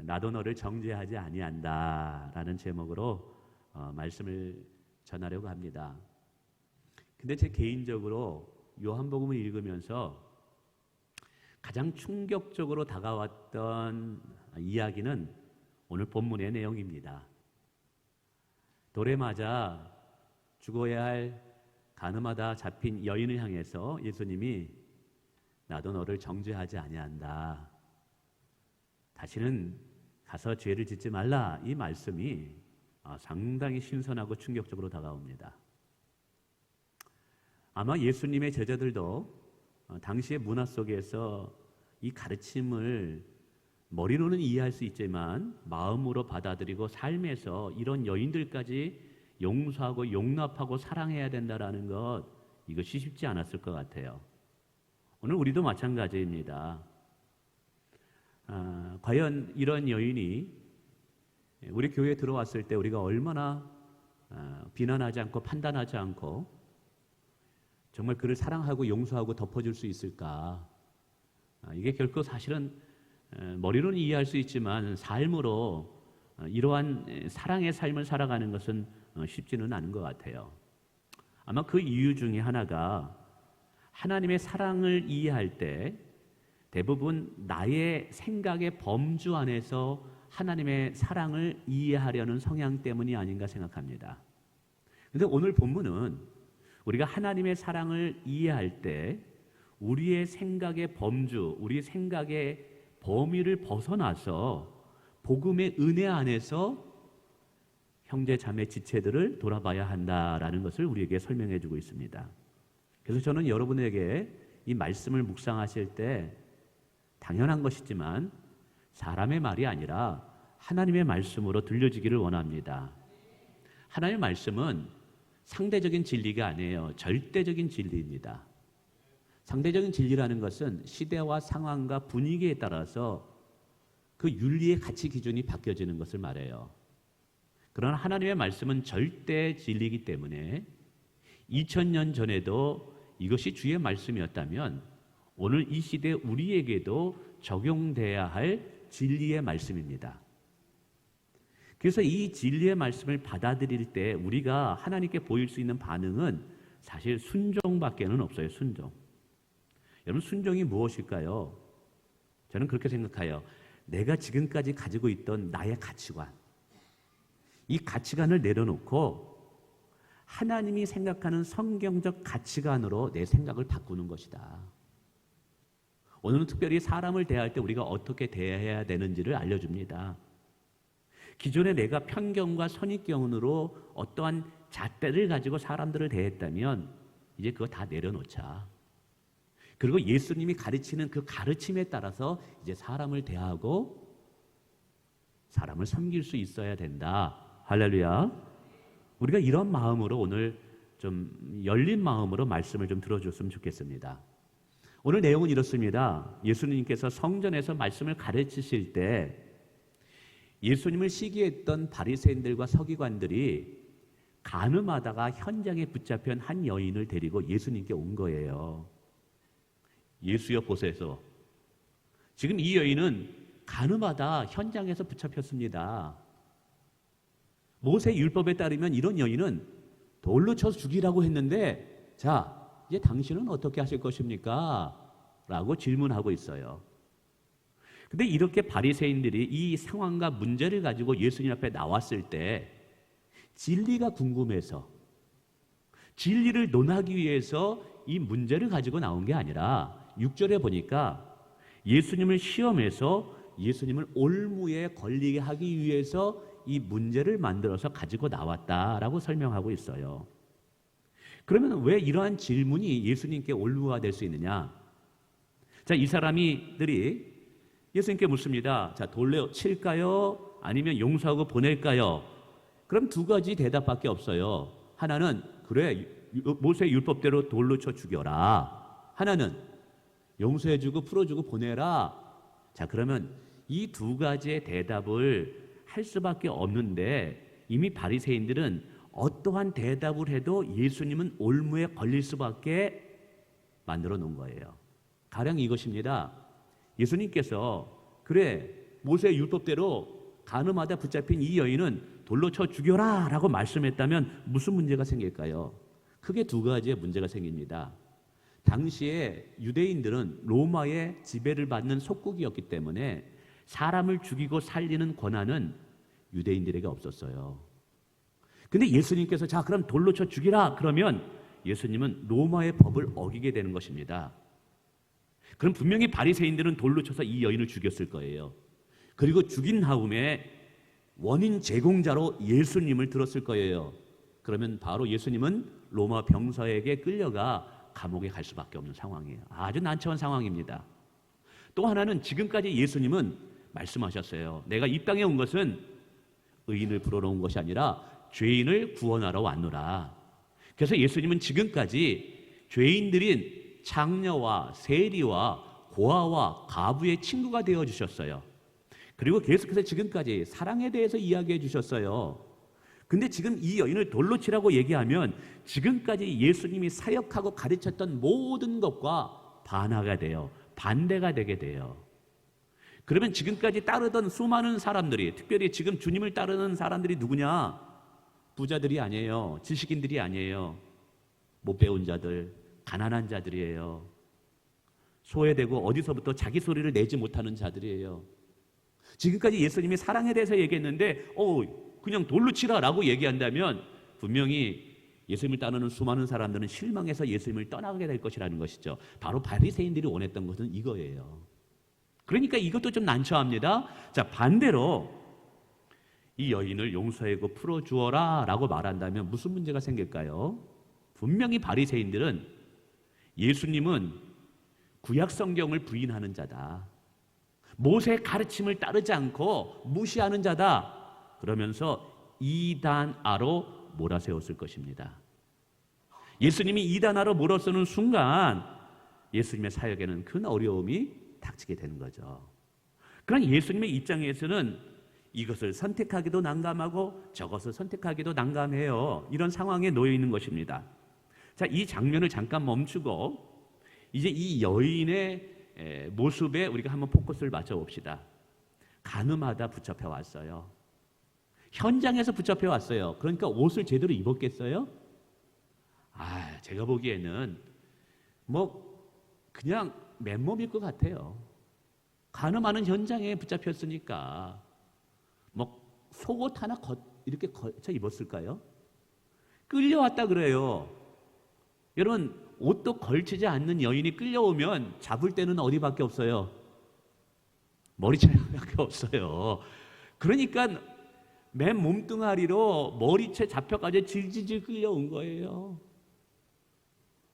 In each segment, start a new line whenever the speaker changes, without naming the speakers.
나도 너를 정죄하지 아니한다라는 제목으로 말씀을 전하려고 합니다. 근데 제 개인적으로 요한복음을 읽으면서 가장 충격적으로 다가왔던 이야기는 오늘 본문의 내용입니다. 돌에 맞아 죽어야 할 가늠하다 잡힌 여인을 향해서 예수님이 나도 너를 정죄하지 아니한다, 다시는 가서 죄를 짓지 말라, 이 말씀이 상당히 신선하고 충격적으로 다가옵니다. 아마 예수님의 제자들도 당시의 문화 속에서 이 가르침을 머리로는 이해할 수 있지만 마음으로 받아들이고 삶에서 이런 여인들까지 용서하고 용납하고 사랑해야 된다는 것, 이것이 쉽지 않았을 것 같아요. 오늘 우리도 마찬가지입니다. 과연 이런 여인이 우리 교회에 들어왔을 때 우리가 얼마나 비난하지 않고 판단하지 않고 정말 그를 사랑하고 용서하고 덮어줄 수 있을까? 이게 결코 사실은 머리로는 이해할 수 있지만 삶으로 이러한 사랑의 삶을 살아가는 것은 쉽지는 않은 것 같아요. 아마 그 이유 중에 하나가 하나님의 사랑을 이해할 때 대부분 나의 생각의 범주 안에서 하나님의 사랑을 이해하려는 성향 때문이 아닌가 생각합니다. 그런데 오늘 본문은 우리가 하나님의 사랑을 이해할 때 우리의 생각의 범주, 우리 생각의 범위를 벗어나서 복음의 은혜 안에서 형제 자매 지체들을 돌아봐야 한다라는 것을 우리에게 설명해 주고 있습니다. 그래서 저는 여러분에게 이 말씀을 묵상하실 때 당연한 것이지만 사람의 말이 아니라 하나님의 말씀으로 들려지기를 원합니다. 하나님의 말씀은 상대적인 진리가 아니에요. 절대적인 진리입니다. 상대적인 진리라는 것은 시대와 상황과 분위기에 따라서 그 윤리의 가치 기준이 바뀌어지는 것을 말해요. 그러나 하나님의 말씀은 절대 진리이기 때문에 2000년 전에도 이것이 주의 말씀이었다면 오늘 이 시대 우리에게도 적용돼야 할 진리의 말씀입니다. 그래서 이 진리의 말씀을 받아들일 때 우리가 하나님께 보일 수 있는 반응은 사실 순종밖에는 없어요. 순종. 여러분, 순종이 무엇일까요? 저는 그렇게 생각해요. 내가 지금까지 가지고 있던 나의 가치관, 이 가치관을 내려놓고 하나님이 생각하는 성경적 가치관으로 내 생각을 바꾸는 것이다. 오늘은 특별히 사람을 대할 때 우리가 어떻게 대해야 되는지를 알려줍니다. 기존에 내가 편견과 선입견으로 어떠한 잣대를 가지고 사람들을 대했다면 이제 그거 다 내려놓자. 그리고 예수님이 가르치는 그 가르침에 따라서 이제 사람을 대하고 사람을 섬길 수 있어야 된다. 할렐루야. 우리가 이런 마음으로 오늘 좀 열린 마음으로 말씀을 좀 들어줬으면 좋겠습니다. 오늘 내용은 이렇습니다. 예수님께서 성전에서 말씀을 가르치실 때 예수님을 시기했던 바리새인들과 서기관들이 간음하다가 현장에 붙잡힌 한 여인을 데리고 예수님께 온 거예요. 예수여 보소서. 지금 이 여인은 간음하다 현장에서 붙잡혔습니다. 모세 율법에 따르면 이런 여인은 돌로 쳐서 죽이라고 했는데, 자, 이제 당신은 어떻게 하실 것입니까? 라고 질문하고 있어요. 근데 이렇게 바리새인들이 이 상황과 문제를 가지고 예수님 앞에 나왔을 때 진리가 궁금해서 진리를 논하기 위해서 이 문제를 가지고 나온 게 아니라 6절에 보니까 예수님을 시험해서 예수님을 올무에 걸리게 하기 위해서 이 문제를 만들어서 가지고 나왔다라고 설명하고 있어요. 그러면 왜 이러한 질문이 예수님께 올무가 될 수 있느냐? 자, 이 사람들이 예수님께 묻습니다. 자, 돌로 칠까요? 아니면 용서하고 보낼까요? 그럼 두 가지 대답밖에 없어요. 하나는 그래, 모세 율법대로 돌로 쳐 죽여라. 하나는 용서해주고 풀어주고 보내라. 자, 그러면 이 두 가지의 대답을 할 수밖에 없는데 이미 바리새인들은 어떠한 대답을 해도 예수님은 올무에 걸릴 수밖에 만들어 놓은 거예요. 가령 이것입니다. 예수님께서 그래, 모세의 율법대로 가늠하다 붙잡힌 이 여인은 돌로 쳐 죽여라 라고 말씀했다면 무슨 문제가 생길까요? 크게 두 가지의 문제가 생깁니다. 당시에 유대인들은 로마의 지배를 받는 속국이었기 때문에 사람을 죽이고 살리는 권한은 유대인들에게 없었어요. 근데 예수님께서 자 그럼 돌로 쳐 죽이라 그러면 예수님은 로마의 법을 어기게 되는 것입니다. 그럼 분명히 바리새인들은 돌로 쳐서 이 여인을 죽였을 거예요. 그리고 죽인 다음에 원인 제공자로 예수님을 들었을 거예요. 그러면 바로 예수님은 로마 병사에게 끌려가 감옥에 갈 수밖에 없는 상황이에요. 아주 난처한 상황입니다. 또 하나는 지금까지 예수님은 말씀하셨어요. 내가 이 땅에 온 것은 의인을 부르러 온 것이 아니라 죄인을 구원하러 왔노라. 그래서 예수님은 지금까지 죄인들인 창녀와 세리와 고아와 가부의 친구가 되어주셨어요. 그리고 계속해서 지금까지 사랑에 대해서 이야기해 주셨어요. 근데 지금 이 여인을 돌로 치라고 얘기하면 지금까지 예수님이 사역하고 가르쳤던 모든 것과 반화가 돼요. 반대가 되게 돼요. 그러면 지금까지 따르던 수많은 사람들이, 특별히 지금 주님을 따르는 사람들이 누구냐? 부자들이 아니에요. 지식인들이 아니에요. 못 배운 자들, 가난한 자들이에요. 소외되고 어디서부터 자기 소리를 내지 못하는 자들이에요. 지금까지 예수님이 사랑에 대해서 얘기했는데 그냥 돌로 치라라고 얘기한다면 분명히 예수님을 따르는 수많은 사람들은 실망해서 예수님을 떠나게 될 것이라는 것이죠. 바로 바리새인들이 원했던 것은 이거예요. 그러니까 이것도 좀 난처합니다. 자, 반대로 이 여인을 용서하고 풀어주어라 라고 말한다면 무슨 문제가 생길까요? 분명히 바리새인들은 예수님은 구약 성경을 부인하는 자다. 모세의 가르침을 따르지 않고 무시하는 자다. 그러면서 이단아로 몰아세웠을 것입니다. 예수님이 이단아로 몰아서는 순간 예수님의 사역에는 큰 어려움이 닥치게 되는 거죠. 그러나 예수님의 입장에서는 이것을 선택하기도 난감하고 저것을 선택하기도 난감해요. 이런 상황에 놓여 있는 것입니다. 자, 이 장면을 잠깐 멈추고 이제 이 여인의 모습에 우리가 한번 포커스를 맞춰봅시다. 가늠하다 붙잡혀 왔어요. 현장에서 붙잡혀 왔어요. 그러니까 옷을 제대로 입었겠어요? 제가 보기에는 그냥 맨몸일 것 같아요. 가늠하는 현장에 붙잡혔으니까 속옷 하나 이렇게 걸쳐 입었을까요? 끌려왔다 그래요. 여러분, 옷도 걸치지 않는 여인이 끌려오면 잡을 때는 어디밖에 없어요? 머리채밖에 없어요. 그러니까 맨 몸뚱아리로 머리채 잡혀가지고 질질질 끌려온 거예요.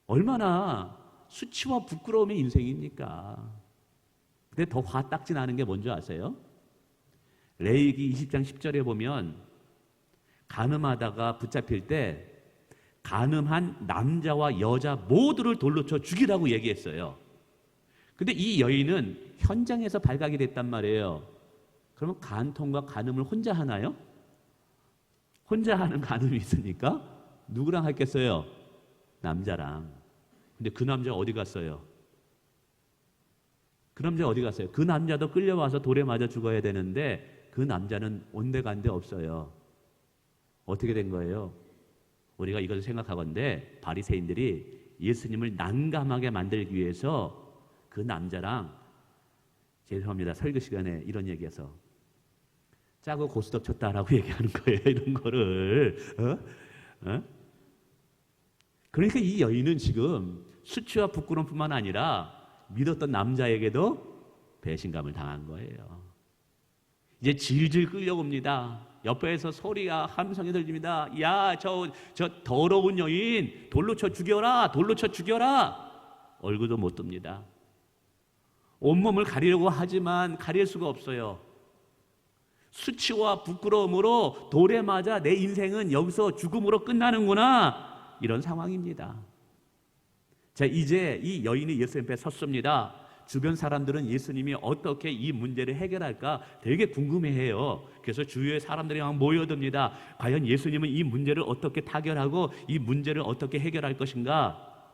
얼마나 수치와 부끄러움의 인생입니까? 근데 더 화딱지 나는 게 뭔지 아세요? 레위기 20장 10절에 보면 가늠하다가 붙잡힐 때 가늠한 남자와 여자 모두를 돌로 쳐 죽이라고 얘기했어요. 근데 이 여인은 현장에서 발각이 됐단 말이에요. 그러면 간통과 간음을 혼자 하나요? 혼자 하는 간음이 있으니까 누구랑 했겠어요? 남자랑. 근데 그 남자 어디 갔어요? 그 남자 어디 갔어요? 그 남자도 끌려와서 돌에 맞아 죽어야 되는데 그 남자는 온데간데 없어요. 어떻게 된 거예요? 우리가 이것을 생각하건대 바리새인들이 예수님을 난감하게 만들기 위해서 그 남자랑, 죄송합니다, 설교 시간에 이런 얘기해서 짜고 고스톱 쳤다라고 얘기하는 거예요. 이런 거를 그러니까 이 여인은 지금 수치와 부끄러움뿐만 아니라 믿었던 남자에게도 배신감을 당한 거예요. 이제 질질 끌려옵니다. 옆에서 소리가 함성이 들립니다. 야, 저 더러운 여인 돌로 쳐 죽여라, 돌로 쳐 죽여라. 얼굴도 못 듭니다. 온몸을 가리려고 하지만 가릴 수가 없어요. 수치와 부끄러움으로 돌에 맞아 내 인생은 여기서 죽음으로 끝나는구나, 이런 상황입니다. 자, 이제 이 여인이 예수님 앞에 섰습니다. 주변 사람들은 예수님이 어떻게 이 문제를 해결할까 되게 궁금해해요. 그래서 주위에 사람들이 막 모여듭니다. 과연 예수님은 이 문제를 어떻게 타결하고 이 문제를 어떻게 해결할 것인가?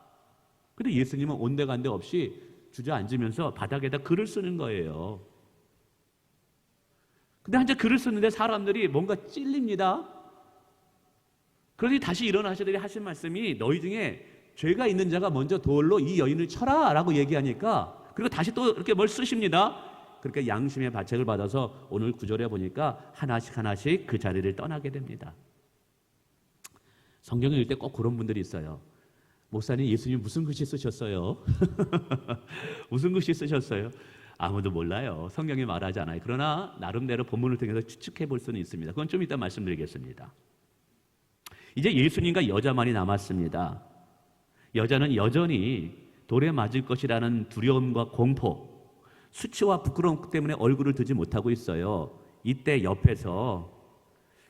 근데 예수님은 온데간데 없이 주저앉으면서 바닥에다 글을 쓰는 거예요. 근데 한 장 글을 썼는데 사람들이 뭔가 찔립니다. 그러니 다시 일어나시더니 하신 말씀이 너희 중에 죄가 있는 자가 먼저 돌로 이 여인을 쳐라 라고 얘기하니까, 그리고 다시 또 이렇게 뭘 쓰십니다. 그러니까 양심의 바책을 받아서 오늘 구절에 보니까 하나씩 하나씩 그 자리를 떠나게 됩니다. 성경을 읽을 때 꼭 그런 분들이 있어요. 목사님, 예수님 무슨 글씨 쓰셨어요? 무슨 글씨 쓰셨어요? 아무도 몰라요. 성경이 말하지 않아요. 그러나 나름대로 본문을 통해서 추측해 볼 수는 있습니다. 그건 좀 이따 말씀드리겠습니다. 이제 예수님과 여자만이 남았습니다. 여자는 여전히 돌에 맞을 것이라는 두려움과 공포, 수치와 부끄러움 때문에 얼굴을 들지 못하고 있어요. 이때 옆에서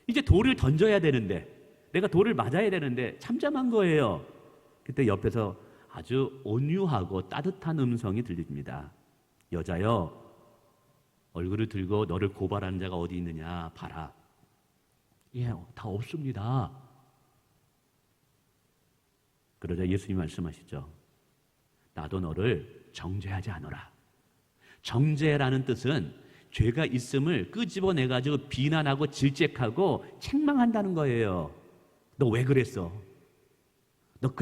이제 돌을 던져야 되는데, 내가 돌을 맞아야 되는데 잠잠한 거예요. 그때 옆에서 아주 온유하고 따뜻한 음성이 들립니다. 여자여, 얼굴을 들고 너를 고발하는 자가 어디 있느냐 봐라. 예, 다 없습니다. 그러자 예수님 말씀하시죠. 나도 너를 정죄하지 않노라. 정죄라는 뜻은 죄가 있음을 끄집어내가지고 비난하고 질책하고 책망한다는 거예요. 너 왜 그랬어? 너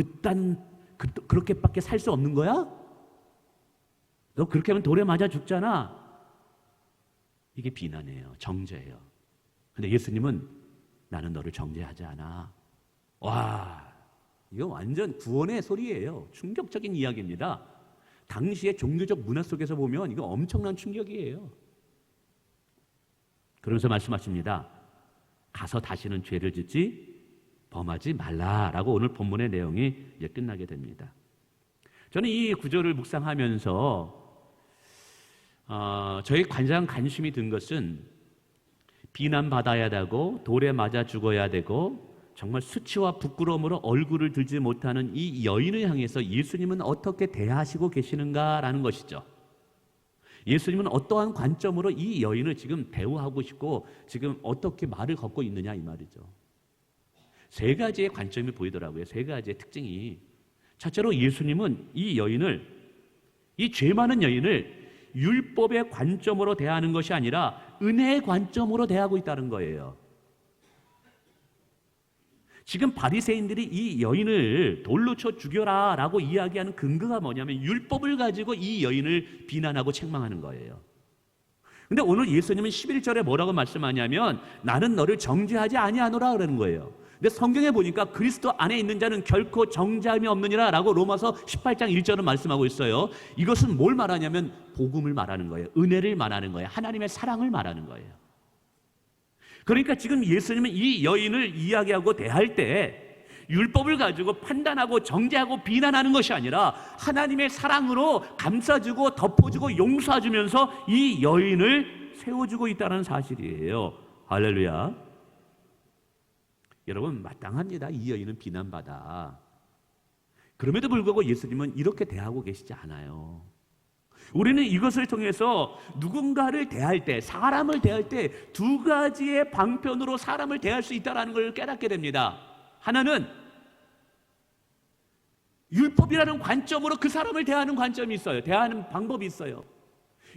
그렇게밖에 살 수 없는 거야? 너 그렇게 하면 돌에 맞아 죽잖아. 이게 비난이에요. 정죄예요. 근데 예수님은 나는 너를 정죄하지 않아. 와, 이거 완전 구원의 소리예요. 충격적인 이야기입니다. 당시의 종교적 문화 속에서 보면 이거 엄청난 충격이에요. 그러면서 말씀하십니다. 가서 다시는 죄를 짓지 범하지 말라라고 오늘 본문의 내용이 이제 끝나게 됩니다. 저는 이 구절을 묵상하면서 저의 가장 관심이 든 것은 비난받아야 되고 돌에 맞아 죽어야 되고 정말 수치와 부끄러움으로 얼굴을 들지 못하는 이 여인을 향해서 예수님은 어떻게 대하시고 계시는가라는 것이죠. 예수님은 어떠한 관점으로 이 여인을 지금 대우하고 싶고 지금 어떻게 말을 걷고 있느냐 이 말이죠. 세 가지의 관점이 보이더라고요. 세 가지의 특징이. 첫째로 예수님은 이 여인을, 이 죄 많은 여인을 율법의 관점으로 대하는 것이 아니라 은혜의 관점으로 대하고 있다는 거예요. 지금 바리새인들이 이 여인을 돌로 쳐 죽여라 라고 이야기하는 근거가 뭐냐면 율법을 가지고 이 여인을 비난하고 책망하는 거예요. 근데 오늘 예수님은 11절에 뭐라고 말씀하냐면 나는 너를 정죄하지 아니하노라 그러는 거예요. 근데 성경에 보니까 그리스도 안에 있는 자는 결코 정죄함이 없느니라 라고 로마서 18장 1절은 말씀하고 있어요. 이것은 뭘 말하냐면 복음을 말하는 거예요. 은혜를 말하는 거예요. 하나님의 사랑을 말하는 거예요. 그러니까 지금 예수님은 이 여인을 이야기하고 대할 때 율법을 가지고 판단하고 정죄하고 비난하는 것이 아니라 하나님의 사랑으로 감싸주고 덮어주고 용서해주면서 이 여인을 세워주고 있다는 사실이에요. 할렐루야. 여러분, 마땅합니다. 이 여인은 비난받아. 그럼에도 불구하고 예수님은 이렇게 대하고 계시지 않아요. 우리는 이것을 통해서 누군가를 대할 때, 사람을 대할 때 두 가지의 방편으로 사람을 대할 수 있다는 걸 깨닫게 됩니다. 하나는 율법이라는 관점으로 그 사람을 대하는 관점이 있어요. 대하는 방법이 있어요.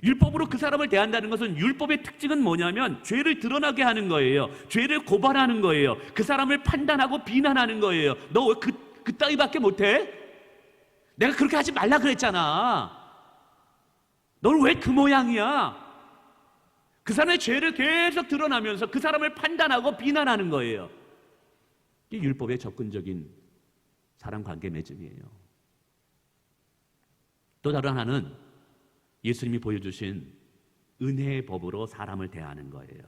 율법으로 그 사람을 대한다는 것은 율법의 특징은 뭐냐면 죄를 드러나게 하는 거예요. 죄를 고발하는 거예요. 그 사람을 판단하고 비난하는 거예요. 너 왜 그따위밖에 못해? 내가 그렇게 하지 말라 그랬잖아. 넌 왜 그 모양이야? 그 사람의 죄를 계속 드러나면서 그 사람을 판단하고 비난하는 거예요. 이게 율법의 접근적인 사람 관계 맺음이에요. 또 다른 하나는 예수님이 보여주신 은혜의 법으로 사람을 대하는 거예요.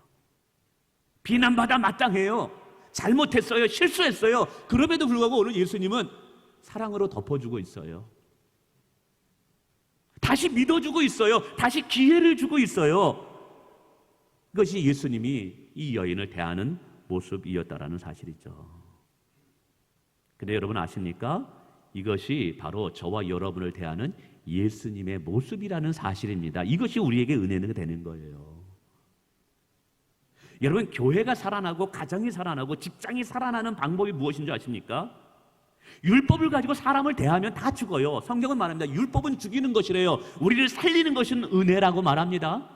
비난받아 마땅해요. 잘못했어요. 실수했어요. 그럼에도 불구하고 오늘 예수님은 사랑으로 덮어주고 있어요. 다시 믿어주고 있어요. 다시 기회를 주고 있어요. 그것이 예수님이 이 여인을 대하는 모습이었다라는 사실이죠. 근데 여러분 아십니까? 이것이 바로 저와 여러분을 대하는 예수님의 모습이라는 사실입니다. 이것이 우리에게 은혜가 되는 거예요. 여러분, 교회가 살아나고 가정이 살아나고 직장이 살아나는 방법이 무엇인지 아십니까? 율법을 가지고 사람을 대하면 다 죽어요. 성경은 말합니다. 율법은 죽이는 것이래요. 우리를 살리는 것은 은혜라고 말합니다.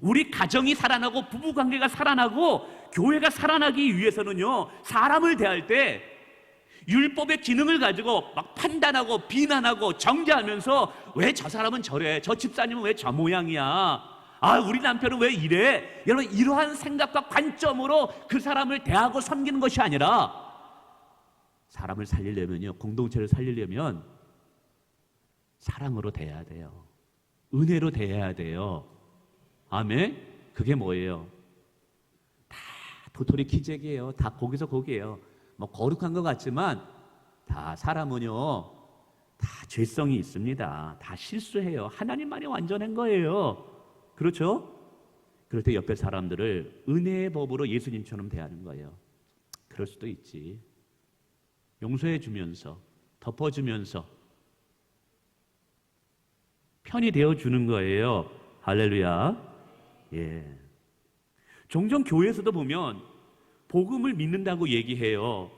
우리 가정이 살아나고 부부관계가 살아나고 교회가 살아나기 위해서는요, 사람을 대할 때 율법의 기능을 가지고 막 판단하고 비난하고 정죄하면서 왜 저 사람은 저래, 저 집사님은 왜 저 모양이야, 아 우리 남편은 왜 이래, 여러분 이러한 생각과 관점으로 그 사람을 대하고 섬기는 것이 아니라, 사람을 살리려면요, 공동체를 살리려면 사랑으로 대해야 돼요. 은혜로 대해야 돼요. 아멘. 그게 뭐예요? 다 도토리 키재기예요. 다 거기서 거기예요. 뭐 거룩한 것 같지만 다 사람은요, 다 죄성이 있습니다. 다 실수해요. 하나님만이 완전한 거예요. 그렇죠? 그럴 때 옆에 사람들을 은혜의 법으로 예수님처럼 대하는 거예요. 그럴 수도 있지. 용서해 주면서, 덮어주면서 편이 되어 주는 거예요. 할렐루야. 예. 종종 교회에서도 보면 복음을 믿는다고 얘기해요.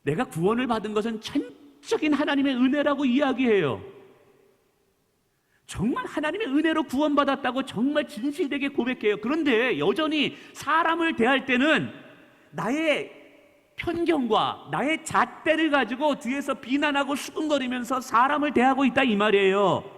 내가 구원을 받은 것은 전적인 하나님의 은혜라고 이야기해요. 정말 하나님의 은혜로 구원받았다고 정말 진실되게 고백해요. 그런데 여전히 사람을 대할 때는 나의 편견과 나의 잣대를 가지고 뒤에서 비난하고 수근거리면서 사람을 대하고 있다 이 말이에요.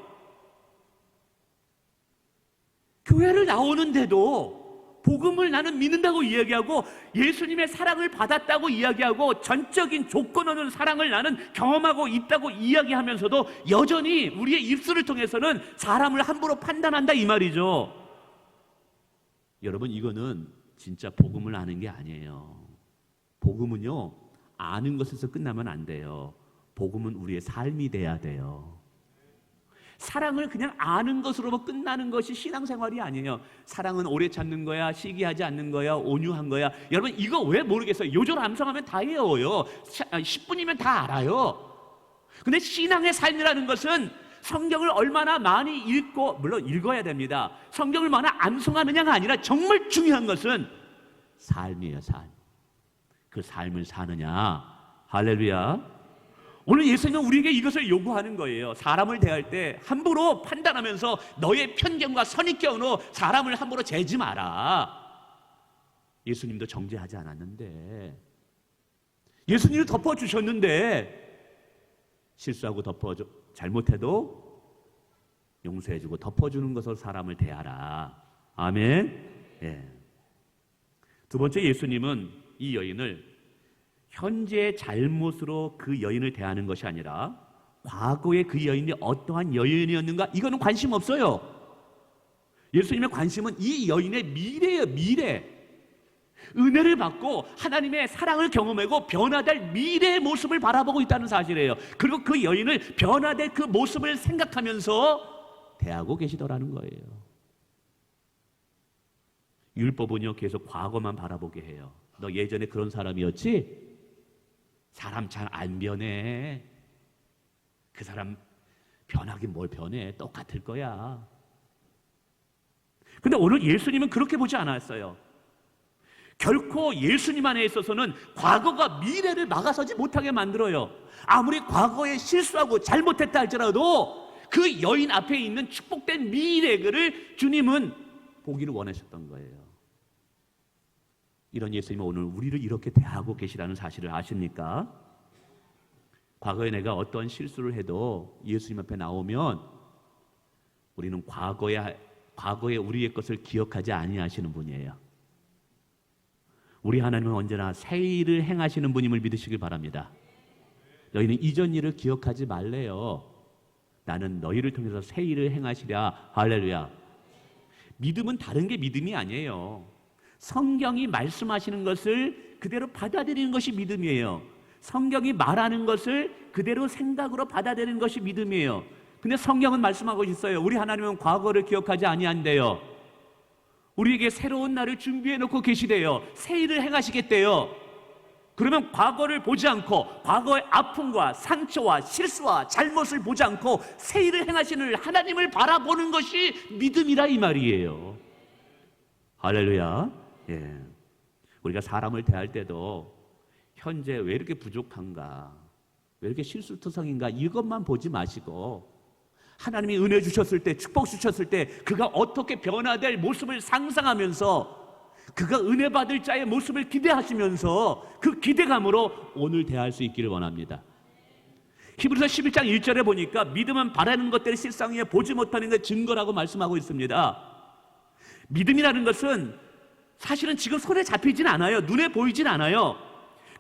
교회를 나오는데도 복음을 나는 믿는다고 이야기하고 예수님의 사랑을 받았다고 이야기하고 전적인 조건 없는 사랑을 나는 경험하고 있다고 이야기하면서도 여전히 우리의 입술을 통해서는 사람을 함부로 판단한다 이 말이죠. 여러분, 이거는 진짜 복음을 아는 게 아니에요. 복음은요, 아는 것에서 끝나면 안 돼요. 복음은 우리의 삶이 돼야 돼요. 사랑을 그냥 아는 것으로 끝나는 것이 신앙생활이 아니에요. 사랑은 오래 참는 거야, 시기하지 않는 거야, 온유한 거야. 여러분 이거 왜 모르겠어요? 요절 암송하면 다 외워요. 10분이면 다 알아요. 근데 신앙의 삶이라는 것은 성경을 얼마나 많이 읽고, 물론 읽어야 됩니다. 성경을 얼마나 암송하느냐가 아니라 정말 중요한 것은 삶이에요. 삶. 그 삶을 사느냐. 할렐루야. 오늘 예수님은 우리에게 이것을 요구하는 거예요. 사람을 대할 때 함부로 판단하면서 너의 편견과 선입견으로 사람을 함부로 재지 마라. 예수님도 정죄하지 않았는데, 예수님도 덮어주셨는데, 실수하고 잘못해도 용서해주고 덮어주는 것으로 사람을 대하라. 아멘. 예. 두 번째, 예수님은 이 여인을 현재의 잘못으로 그 여인을 대하는 것이 아니라 과거에 그 여인이 어떠한 여인이었는가, 이거는 관심 없어요. 예수님의 관심은 이 여인의 미래예요. 미래. 은혜를 받고 하나님의 사랑을 경험하고 변화될 미래의 모습을 바라보고 있다는 사실이에요. 그리고 그 여인을 변화될 그 모습을 생각하면서 대하고 계시더라는 거예요. 율법은요, 계속 과거만 바라보게 해요. 너 예전에 그런 사람이었지? 사람 잘 안 변해. 그 사람 변하긴 뭘 변해. 똑같을 거야. 근데 오늘 예수님은 그렇게 보지 않았어요. 결코 예수님 안에 있어서는 과거가 미래를 막아서지 못하게 만들어요. 아무리 과거에 실수하고 잘못했다 할지라도 그 여인 앞에 있는 축복된 미래를 주님은 보기를 원하셨던 거예요. 이런 예수님은 오늘 우리를 이렇게 대하고 계시라는 사실을 아십니까? 과거에 내가 어떤 실수를 해도 예수님 앞에 나오면 우리는 과거에 우리의 것을 기억하지 아니하시는 분이에요. 우리 하나님은 언제나 새 일을 행하시는 분임을 믿으시길 바랍니다. 너희는 이전 일을 기억하지 말래요. 나는 너희를 통해서 새 일을 행하시랴. 할렐루야. 믿음은 다른 게 믿음이 아니에요. 성경이 말씀하시는 것을 그대로 받아들이는 것이 믿음이에요. 성경이 말하는 것을 그대로 생각으로 받아들이는 것이 믿음이에요. 근데 성경은 말씀하고 있어요. 우리 하나님은 과거를 기억하지 아니한대요. 우리에게 새로운 날을 준비해 놓고 계시대요. 새 일을 행하시겠대요. 그러면 과거를 보지 않고 과거의 아픔과 상처와 실수와 잘못을 보지 않고 새 일을 행하시는 하나님을 바라보는 것이 믿음이라 이 말이에요. 할렐루야. 예. 우리가 사람을 대할 때도 현재 왜 이렇게 부족한가, 왜 이렇게 실수투성인가, 이것만 보지 마시고 하나님이 은혜 주셨을 때, 축복 주셨을 때 그가 어떻게 변화될 모습을 상상하면서 그가 은혜 받을 자의 모습을 기대하시면서 그 기대감으로 오늘 대할 수 있기를 원합니다. 히브리서 11장 1절에 보니까 믿음은 바라는 것들을 실상 위에 보지 못하는 것 증거라고 말씀하고 있습니다. 믿음이라는 것은 사실은 지금 손에 잡히진 않아요. 눈에 보이진 않아요.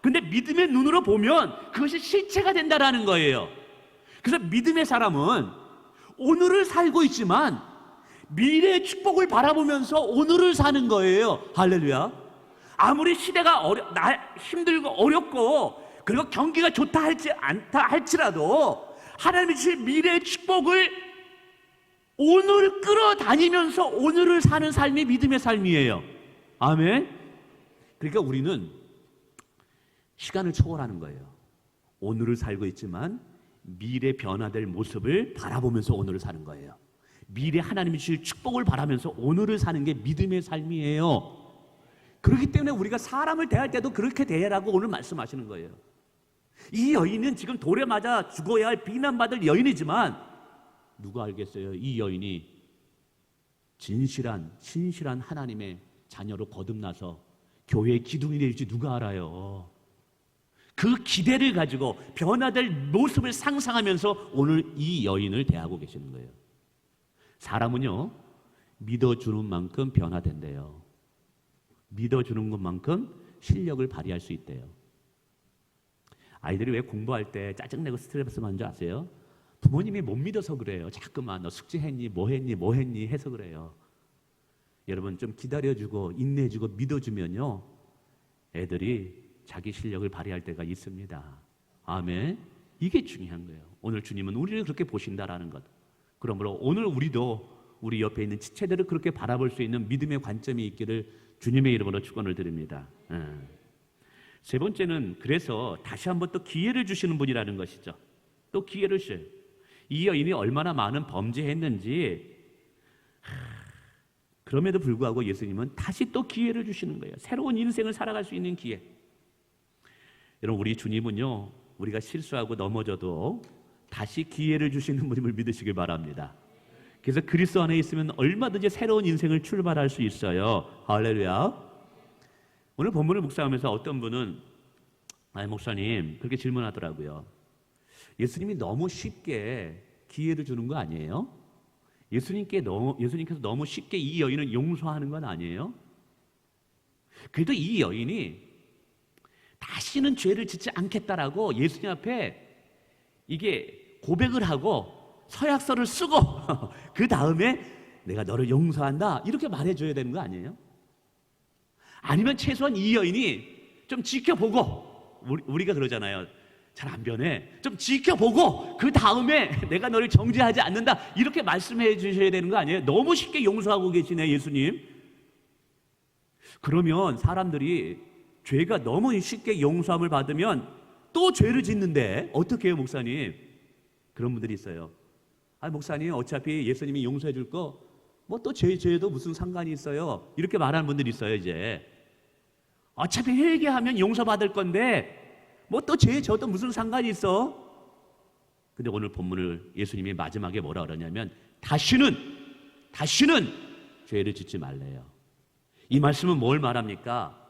근데 믿음의 눈으로 보면 그것이 실체가 된다라는 거예요. 그래서 믿음의 사람은 오늘을 살고 있지만 미래의 축복을 바라보면서 오늘을 사는 거예요. 할렐루야. 아무리 시대가 힘들고 어렵고 그리고 경기가 좋다 않다 할지라도 하나님이 주신 미래의 축복을 오늘 끌어다니면서 오늘을 사는 삶이 믿음의 삶이에요. 아멘. 그러니까 우리는 시간을 초월하는 거예요. 오늘을 살고 있지만 미래 변화될 모습을 바라보면서 오늘을 사는 거예요. 미래 하나님이 주실 축복을 바라면서 오늘을 사는 게 믿음의 삶이에요. 그렇기 때문에 우리가 사람을 대할 때도 그렇게 대하라고 오늘 말씀하시는 거예요. 이 여인은 지금 돌에 맞아 죽어야 할 비난받을 여인이지만 누가 알겠어요? 이 여인이 신실한 하나님의 자녀로 거듭나서 교회의 기둥이 될지 누가 알아요? 그 기대를 가지고 변화될 모습을 상상하면서 오늘 이 여인을 대하고 계시는 거예요. 사람은요, 믿어주는 만큼 변화된대요. 믿어주는 것만큼 실력을 발휘할 수 있대요. 아이들이 왜 공부할 때 짜증내고 스트레스 받는 줄 아세요? 부모님이 못 믿어서 그래요. 자꾸만 너 숙제했니? 뭐 했니? 해서 그래요. 여러분 좀 기다려주고 인내해주고 믿어주면요, 애들이 자기 실력을 발휘할 때가 있습니다. 아멘. 이게 중요한 거예요. 오늘 주님은 우리를 그렇게 보신다라는 것. 그러므로 오늘 우리도 우리 옆에 있는 지체들을 그렇게 바라볼 수 있는 믿음의 관점이 있기를 주님의 이름으로 축원을 드립니다. 세 번째는 그래서 다시 한번 또 기회를 주시는 분이라는 것이죠. 또 기회를 주셔요. 이 여인이 얼마나 많은 범죄했는지 그럼에도 불구하고 예수님은 다시 또 기회를 주시는 거예요. 새로운 인생을 살아갈 수 있는 기회. 여러분 우리 주님은요, 우리가 실수하고 넘어져도 다시 기회를 주시는 분임을 믿으시길 바랍니다. 그래서 그리스도 안에 있으면 얼마든지 새로운 인생을 출발할 수 있어요. 할렐루야. 오늘 본문을 묵상하면서 어떤 분은 목사님 그렇게 질문하더라고요. 예수님이 너무 쉽게 기회를 주는 거 아니에요? 예수님께서 너무 쉽게 이 여인을 용서하는 건 아니에요? 그래도 이 여인이 다시는 죄를 짓지 않겠다라고 예수님 앞에 이게 고백을 하고 서약서를 쓰고 그 다음에 내가 너를 용서한다 이렇게 말해줘야 되는 거 아니에요? 아니면 최소한 이 여인이 좀 지켜보고, 우리가 그러잖아요. 잘 안 변해. 좀 지켜보고 그 다음에 내가 너를 정죄하지 않는다 이렇게 말씀해 주셔야 되는 거 아니에요? 너무 쉽게 용서하고 계시네 예수님. 그러면 사람들이 죄가 너무 쉽게 용서함을 받으면 또 죄를 짓는데 어떻게 해요 목사님? 그런 분들이 있어요. 목사님 어차피 예수님이 용서해 줄 거 뭐 또 죄도 무슨 상관이 있어요? 이렇게 말하는 분들이 있어요. 이제 어차피 회개하면 용서받을 건데 뭐 또 죄 져도 무슨 상관이 있어? 근데 오늘 본문을 예수님이 마지막에 뭐라 그러냐면 다시는 죄를 짓지 말래요. 이 말씀은 뭘 말합니까?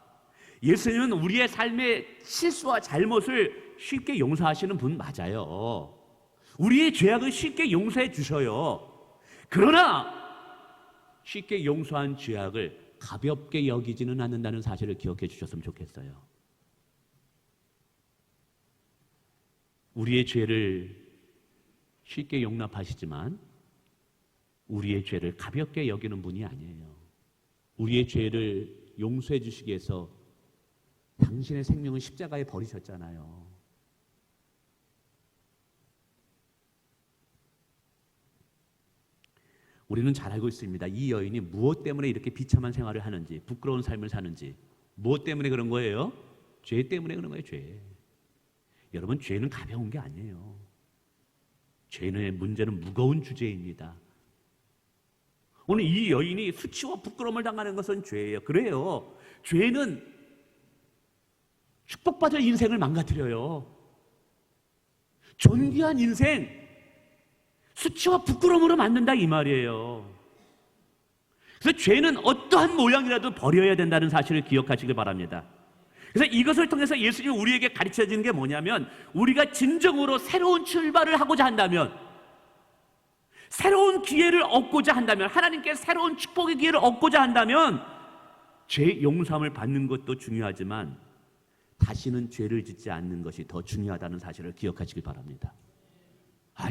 예수님은 우리의 삶의 실수와 잘못을 쉽게 용서하시는 분 맞아요. 우리의 죄악을 쉽게 용서해 주셔요. 그러나 쉽게 용서한 죄악을 가볍게 여기지는 않는다는 사실을 기억해 주셨으면 좋겠어요. 우리의 죄를 쉽게 용납하시지만 우리의 죄를 가볍게 여기는 분이 아니에요. 우리의 죄를 용서해 주시기 위해서 당신의 생명을 십자가에 버리셨잖아요. 우리는 잘 알고 있습니다. 이 여인이 무엇 때문에 이렇게 비참한 생활을 하는지, 부끄러운 삶을 사는지, 무엇 때문에 그런 거예요? 죄 때문에 그런 거예요. 죄. 여러분 죄는 가벼운 게 아니에요. 죄의 문제는 무거운 주제입니다. 오늘 이 여인이 수치와 부끄러움을 당하는 것은 죄예요. 그래요. 죄는 축복받을 인생을 망가뜨려요. 존귀한 인생, 수치와 부끄러움으로 만든다 이 말이에요. 그래서 죄는 어떠한 모양이라도 버려야 된다는 사실을 기억하시길 바랍니다. 그래서 이것을 통해서 예수님이 우리에게 가르쳐 주는 게 뭐냐면, 우리가 진정으로 새로운 출발을 하고자 한다면, 새로운 기회를 얻고자 한다면, 하나님께 새로운 축복의 기회를 얻고자 한다면 죄 용서함을 받는 것도 중요하지만 다시는 죄를 짓지 않는 것이 더 중요하다는 사실을 기억하시길 바랍니다.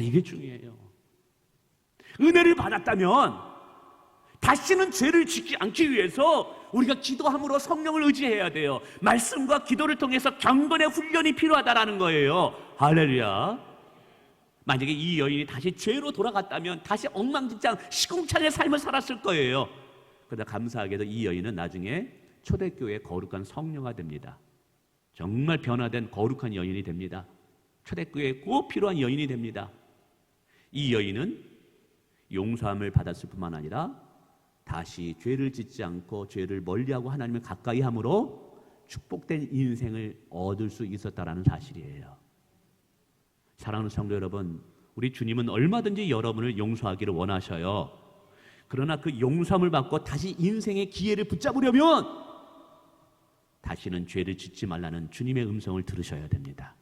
이게 중요해요. 은혜를 받았다면 다시는 죄를 짓지 않기 위해서 우리가 기도함으로 성령을 의지해야 돼요. 말씀과 기도를 통해서 경건의 훈련이 필요하다라는 거예요. 할렐루야. 만약에 이 여인이 다시 죄로 돌아갔다면 다시 엉망진창 시궁창의 삶을 살았을 거예요. 그러나 감사하게도 이 여인은 나중에 초대교회의 거룩한 성녀가 됩니다. 정말 변화된 거룩한 여인이 됩니다. 초대교회에 꼭 필요한 여인이 됩니다. 이 여인은 용서함을 받았을 뿐만 아니라 다시 죄를 짓지 않고 죄를 멀리하고 하나님을 가까이 함으로 축복된 인생을 얻을 수 있었다라는 사실이에요. 사랑하는 성도 여러분, 우리 주님은 얼마든지 여러분을 용서하기를 원하셔요. 그러나 그 용서함을 받고 다시 인생의 기회를 붙잡으려면 다시는 죄를 짓지 말라는 주님의 음성을 들으셔야 됩니다.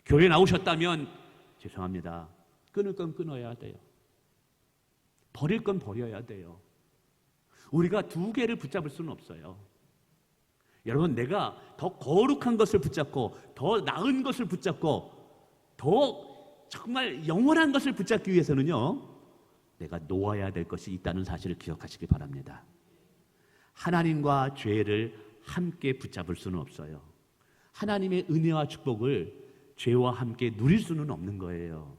교회 나오셨다면 죄송합니다. 끊을 건 끊어야 돼요. 버릴 건 버려야 돼요. 우리가 두 개를 붙잡을 수는 없어요. 여러분, 내가 더 거룩한 것을 붙잡고 더 나은 것을 붙잡고 더 정말 영원한 것을 붙잡기 위해서는요, 내가 놓아야 될 것이 있다는 사실을 기억하시기 바랍니다. 하나님과 죄를 함께 붙잡을 수는 없어요. 하나님의 은혜와 축복을 죄와 함께 누릴 수는 없는 거예요.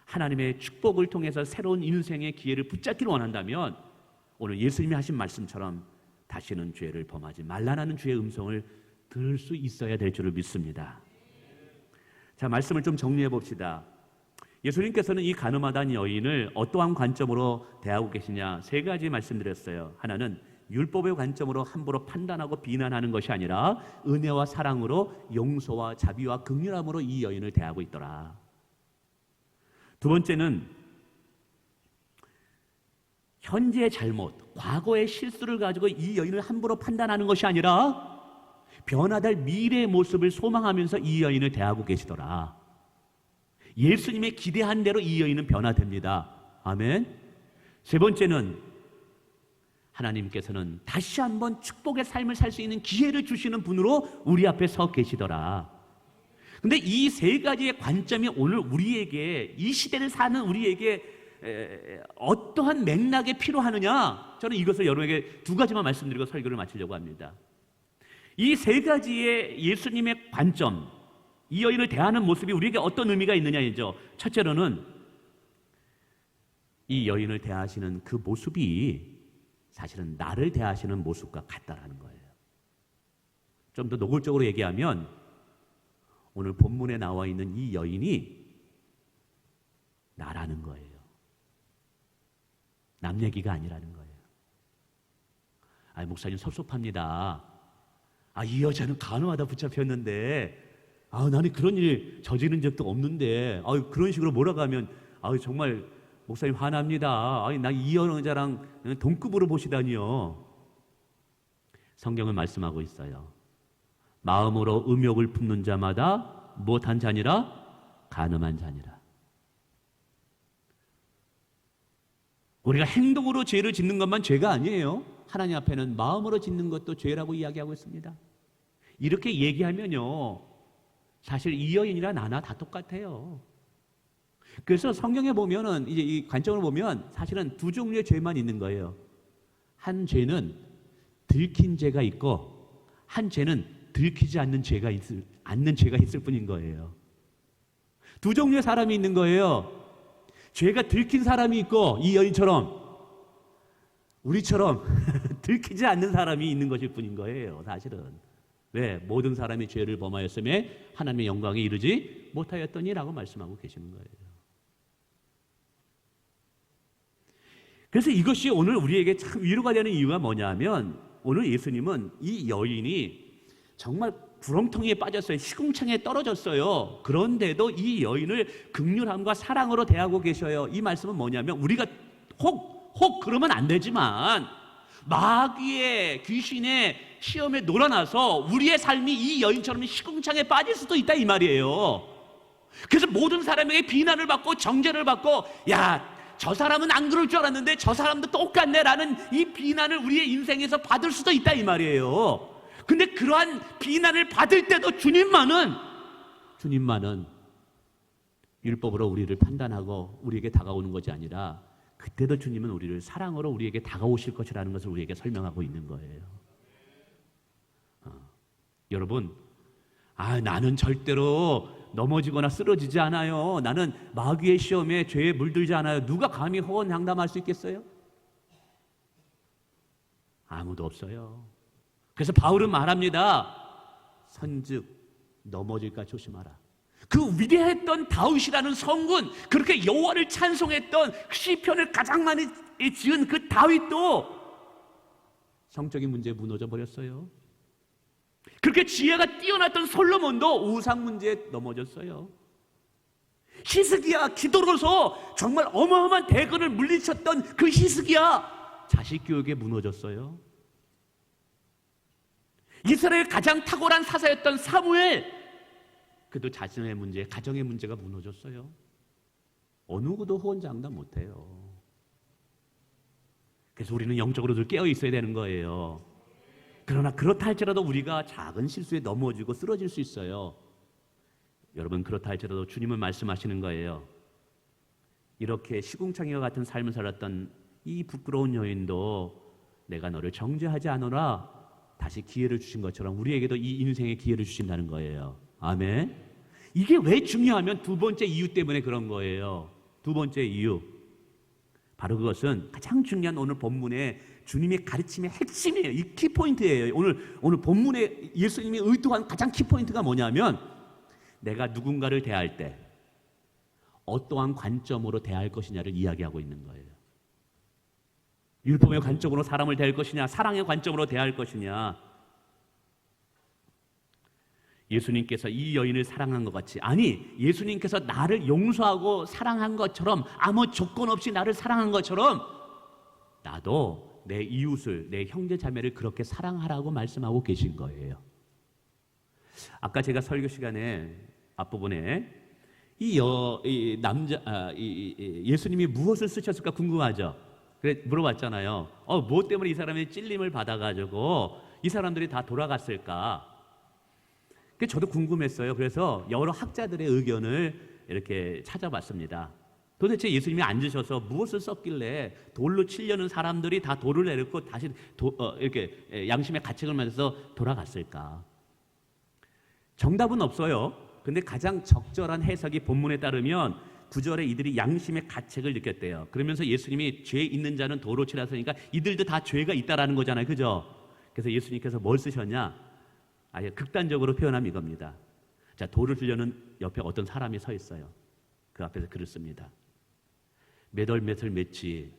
하나님의 축복을 통해서 새로운 인생의 기회를 붙잡기를 원한다면 오늘 예수님이 하신 말씀처럼 다시는 죄를 범하지 말라는 주의 음성을 들을 수 있어야 될 줄을 믿습니다. 자, 말씀을 좀 정리해 봅시다. 예수님께서는 이 가늠하던 여인을 어떠한 관점으로 대하고 계시냐, 세 가지 말씀드렸어요. 하나는 율법의 관점으로 함부로 판단하고 비난하는 것이 아니라 은혜와 사랑으로, 용서와 자비와 긍휼함으로 이 여인을 대하고 있더라. 두 번째는 현재의 잘못, 과거의 실수를 가지고 이 여인을 함부로 판단하는 것이 아니라 변화될 미래의 모습을 소망하면서 이 여인을 대하고 계시더라. 예수님의 기대한 대로 이 여인은 변화됩니다. 아멘. 세 번째는 하나님께서는 다시 한번 축복의 삶을 살 수 있는 기회를 주시는 분으로 우리 앞에 서 계시더라. 근데 이 세 가지의 관점이 오늘 우리에게, 이 시대를 사는 우리에게 어떠한 맥락에 필요하느냐, 저는 이것을 여러분에게 두 가지만 말씀드리고 설교를 마치려고 합니다. 이 세 가지의 예수님의 관점, 이 여인을 대하는 모습이 우리에게 어떤 의미가 있느냐이죠. 첫째로는 이 여인을 대하시는 그 모습이 사실은 나를 대하시는 모습과 같다라는 거예요. 좀 더 노골적으로 얘기하면 오늘 본문에 나와 있는 이 여인이 나라는 거예요. 남 얘기가 아니라는 거예요. 목사님 섭섭합니다. 이 여자는 간호하다 붙잡혔는데 나는 그런 일 저지른 적도 없는데 그런 식으로 몰아가면 정말 목사님 화납니다. 나 이 여자랑 동급으로 보시다니요. 성경은 말씀하고 있어요. 마음으로 음욕을 품는 자마다 무엇한 자니라? 간음한 자니라. 우리가 행동으로 죄를 짓는 것만 죄가 아니에요. 하나님 앞에는 마음으로 짓는 것도 죄라고 이야기하고 있습니다. 이렇게 얘기하면요, 사실 이 여인이나 나나 다 똑같아요. 그래서 성경에 보면은 이제 이 관점을 보면 사실은 두 종류의 죄만 있는 거예요. 한 죄는 들킨 죄가 있고 한 죄는 들키지 않는 죄가 있을 뿐인 거예요. 두 종류의 사람이 있는 거예요. 죄가 들킨 사람이 있고 이 여인처럼 우리처럼 들키지 않는 사람이 있는 것일 뿐인 거예요. 사실은. 왜? 모든 사람이 죄를 범하였음에 하나님의 영광에 이르지 못하였더니라고 말씀하고 계시는 거예요. 그래서 이것이 오늘 우리에게 참 위로가 되는 이유가 뭐냐면 오늘 예수님은 이 여인이 정말 구렁텅이에 빠졌어요. 시궁창에 떨어졌어요. 그런데도 이 여인을 긍휼함과 사랑으로 대하고 계셔요. 이 말씀은 뭐냐면 우리가 혹 그러면 안 되지만 마귀의 귀신의 시험에 놀아나서 우리의 삶이 이 여인처럼 시궁창에 빠질 수도 있다 이 말이에요. 그래서 모든 사람에게 비난을 받고 정죄를 받고 야 저 사람은 안 그럴 줄 알았는데 저 사람도 똑같네 라는 이 비난을 우리의 인생에서 받을 수도 있다 이 말이에요. 근데 그러한 비난을 받을 때도 주님만은 율법으로 우리를 판단하고 우리에게 다가오는 것이 아니라 그때도 주님은 우리를 사랑으로 우리에게 다가오실 것이라는 것을 우리에게 설명하고 있는 거예요. 여러분, 나는 절대로 넘어지거나 쓰러지지 않아요. 나는 마귀의 시험에 죄에 물들지 않아요. 누가 감히 호언장담할 수 있겠어요? 아무도 없어요. 그래서 바울은 말합니다. 선즉 넘어질까 조심하라. 그 위대했던 다윗이라는 성군, 그렇게 여호와를 찬송했던 시편을 가장 많이 지은 그 다윗도 성적인 문제에 무너져 버렸어요. 그렇게 지혜가 뛰어났던 솔로몬도 우상 문제에 넘어졌어요. 히스기야 기도로서 정말 어마어마한 대건을 물리쳤던 그 히스기야 자식 교육에 무너졌어요. 이스라엘 가장 탁월한 사사였던 사무엘, 그도 자신의 문제, 가정의 문제가 무너졌어요. 어느 누구도 호언장담 못해요. 그래서 우리는 영적으로 늘 깨어 있어야 되는 거예요. 그러나 그렇다 할지라도 우리가 작은 실수에 넘어지고 쓰러질 수 있어요. 여러분, 그렇다 할지라도 주님은 말씀하시는 거예요. 이렇게 시궁창이와 같은 삶을 살았던 이 부끄러운 여인도 내가 너를 정죄하지 않으라 다시 기회를 주신 것처럼 우리에게도 이 인생의 기회를 주신다는 거예요. 아멘. 이게 왜 중요하면 두 번째 이유 때문에 그런 거예요. 두 번째 이유, 바로 그것은 가장 중요한 오늘 본문의 주님의 가르침의 핵심이에요. 이 키포인트예요. 오늘 본문에 예수님이 의도한 가장 키포인트가 뭐냐면 내가 누군가를 대할 때 어떠한 관점으로 대할 것이냐를 이야기하고 있는 거예요. 율법의 관점으로 사람을 대할 것이냐, 사랑의 관점으로 대할 것이냐. 예수님께서 이 여인을 사랑한 것 같이, 아니 예수님께서 나를 용서하고 사랑한 것처럼, 아무 조건 없이 나를 사랑한 것처럼 나도 내 이웃을, 내 형제 자매를 그렇게 사랑하라고 말씀하고 계신 거예요. 아까 제가 설교 시간에 앞부분에 예수님이 무엇을 쓰셨을까 궁금하죠? 그래 물어봤잖아요. 뭐 때문에 이 사람이 찔림을 받아가지고 이 사람들이 다 돌아갔을까? 저도 궁금했어요. 그래서 여러 학자들의 의견을 이렇게 찾아봤습니다. 도대체 예수님이 앉으셔서 무엇을 썼길래 돌로 치려는 사람들이 다 돌을 내놓고 다시 이렇게 양심의 가책을 맞아서 돌아갔을까? 정답은 없어요. 근데 가장 적절한 해석이 본문에 따르면 9절에 이들이 양심의 가책을 느꼈대요. 그러면서 예수님이 죄 있는 자는 도로 치라서니까 이들도 다 죄가 있다라는 거잖아요. 그죠? 그래서 예수님께서 뭘 쓰셨냐? 아예 극단적으로 표현하면 이겁니다. 자, 돌을 들려는 옆에 어떤 사람이 서 있어요. 그 앞에서 글을 씁니다. 몇월 며칠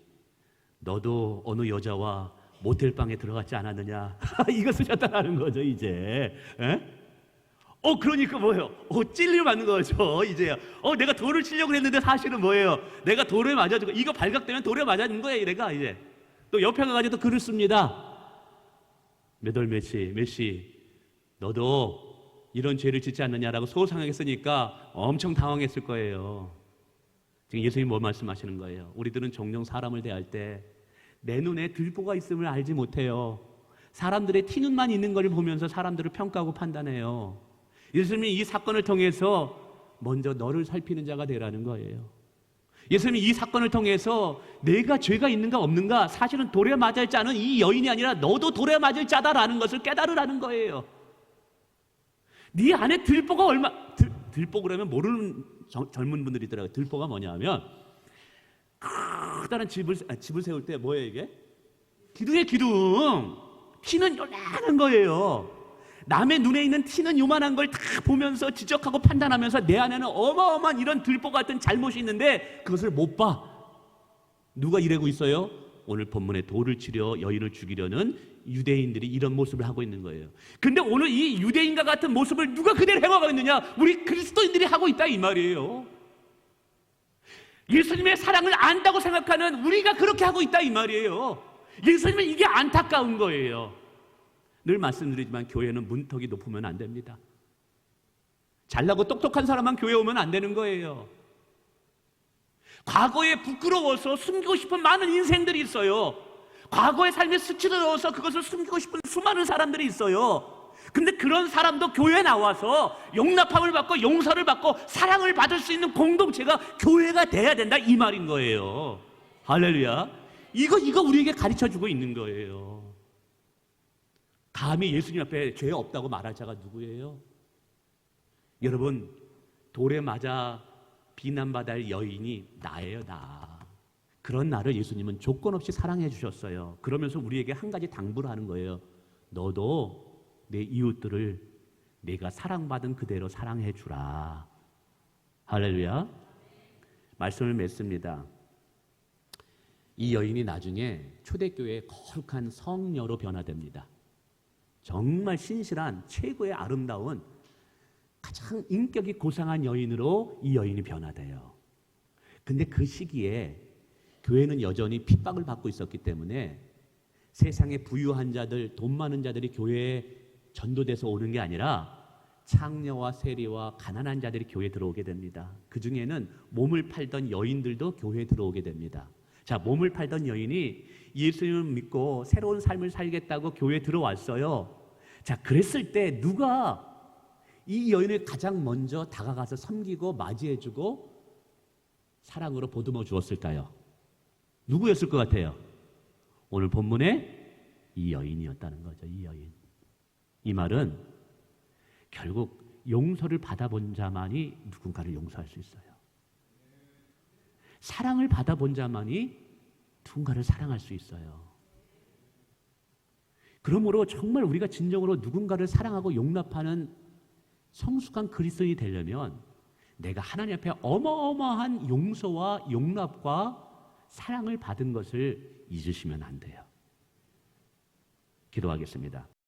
너도 어느 여자와 모텔방에 들어갔지 않았느냐? 이거 쓰셨다는 거죠 이제. 그러니까 뭐예요? 찔림을 받는 거죠 이제. 내가 돌을 치려고 했는데 사실은 뭐예요? 내가 돌에 맞아주고, 이거 발각되면 돌에 맞아준 거예요 내가 이제. 또 옆에 가가지고 또 글을 씁니다. 몇월 몇시 너도 이런 죄를 짓지 않느냐라고 소상하게 쓰니까 엄청 당황했을 거예요. 지금 예수님이 뭐 말씀하시는 거예요? 우리들은 종종 사람을 대할 때 내 눈에 들보가 있음을 알지 못해요. 사람들의 티눈만 있는 걸 보면서 사람들을 평가하고 판단해요. 예수님이 이 사건을 통해서 먼저 너를 살피는 자가 되라는 거예요. 예수님이 이 사건을 통해서 내가 죄가 있는가 없는가, 사실은 돌에 맞을 자는 이 여인이 아니라 너도 돌에 맞을 자다라는 것을 깨달으라는 거예요. 네 안에 들보가 들보 그러면 모르는 젊은 분들이 있더라고요. 들보가 뭐냐 하면 커다란 집을 세울 때 뭐예요 이게? 기둥이에요, 기둥. 티는 요만한 거예요. 남의 눈에 있는 티는 요만한 걸 다 보면서 지적하고 판단하면서 내 안에는 어마어마한 이런 들보 같은 잘못이 있는데 그것을 못 봐. 누가 이러고 있어요? 오늘 본문에 돌을 치려 여인을 죽이려는 유대인들이 이런 모습을 하고 있는 거예요. 근데 오늘 이 유대인과 같은 모습을 누가 그대로 행하고 있느냐? 우리 그리스도인들이 하고 있다 이 말이에요. 예수님의 사랑을 안다고 생각하는 우리가 그렇게 하고 있다 이 말이에요. 예수님은 이게 안타까운 거예요. 늘 말씀드리지만 교회는 문턱이 높으면 안 됩니다. 잘나고 똑똑한 사람만 교회 오면 안 되는 거예요. 과거에 부끄러워서 숨기고 싶은 많은 인생들이 있어요. 과거의 삶에 스치러서 그것을 숨기고 싶은 수많은 사람들이 있어요. 근데 그런 사람도 교회에 나와서 용납함을 받고 용서를 받고 사랑을 받을 수 있는 공동체가 교회가 돼야 된다 이 말인 거예요. 할렐루야. 이거 우리에게 가르쳐주고 있는 거예요. 감히 예수님 앞에 죄 없다고 말할 자가 누구예요? 여러분, 돌에 맞아 비난받을 할 여인이 나예요, 나. 그런 나를 예수님은 조건 없이 사랑해 주셨어요. 그러면서 우리에게 한 가지 당부를 하는 거예요. 너도 내 이웃들을 내가 사랑받은 그대로 사랑해 주라. 할렐루야. 말씀을 맺습니다. 이 여인이 나중에 초대교회의 거룩한 성녀로 변화됩니다. 정말 신실한 최고의 아름다운 가장 인격이 고상한 여인으로 이 여인이 변화돼요. 근데 그 시기에 교회는 여전히 핍박을 받고 있었기 때문에 세상의 부유한 자들, 돈 많은 자들이 교회에 전도돼서 오는 게 아니라 창녀와 세리와 가난한 자들이 교회에 들어오게 됩니다. 그 중에는 몸을 팔던 여인들도 교회에 들어오게 됩니다. 자, 몸을 팔던 여인이 예수님을 믿고 새로운 삶을 살겠다고 교회에 들어왔어요. 자, 그랬을 때 누가 이 여인을 가장 먼저 다가가서 섬기고 맞이해주고 사랑으로 보듬어 주었을까요? 누구였을 것 같아요? 오늘 본문에 이 여인이었다는 거죠. 이 여인. 이 말은 결국 용서를 받아본 자만이 누군가를 용서할 수 있어요. 사랑을 받아본 자만이 누군가를 사랑할 수 있어요. 그러므로 정말 우리가 진정으로 누군가를 사랑하고 용납하는 성숙한 그리스도인이 되려면 내가 하나님 앞에 어마어마한 용서와 용납과 사랑을 받은 것을 잊으시면 안 돼요. 기도하겠습니다.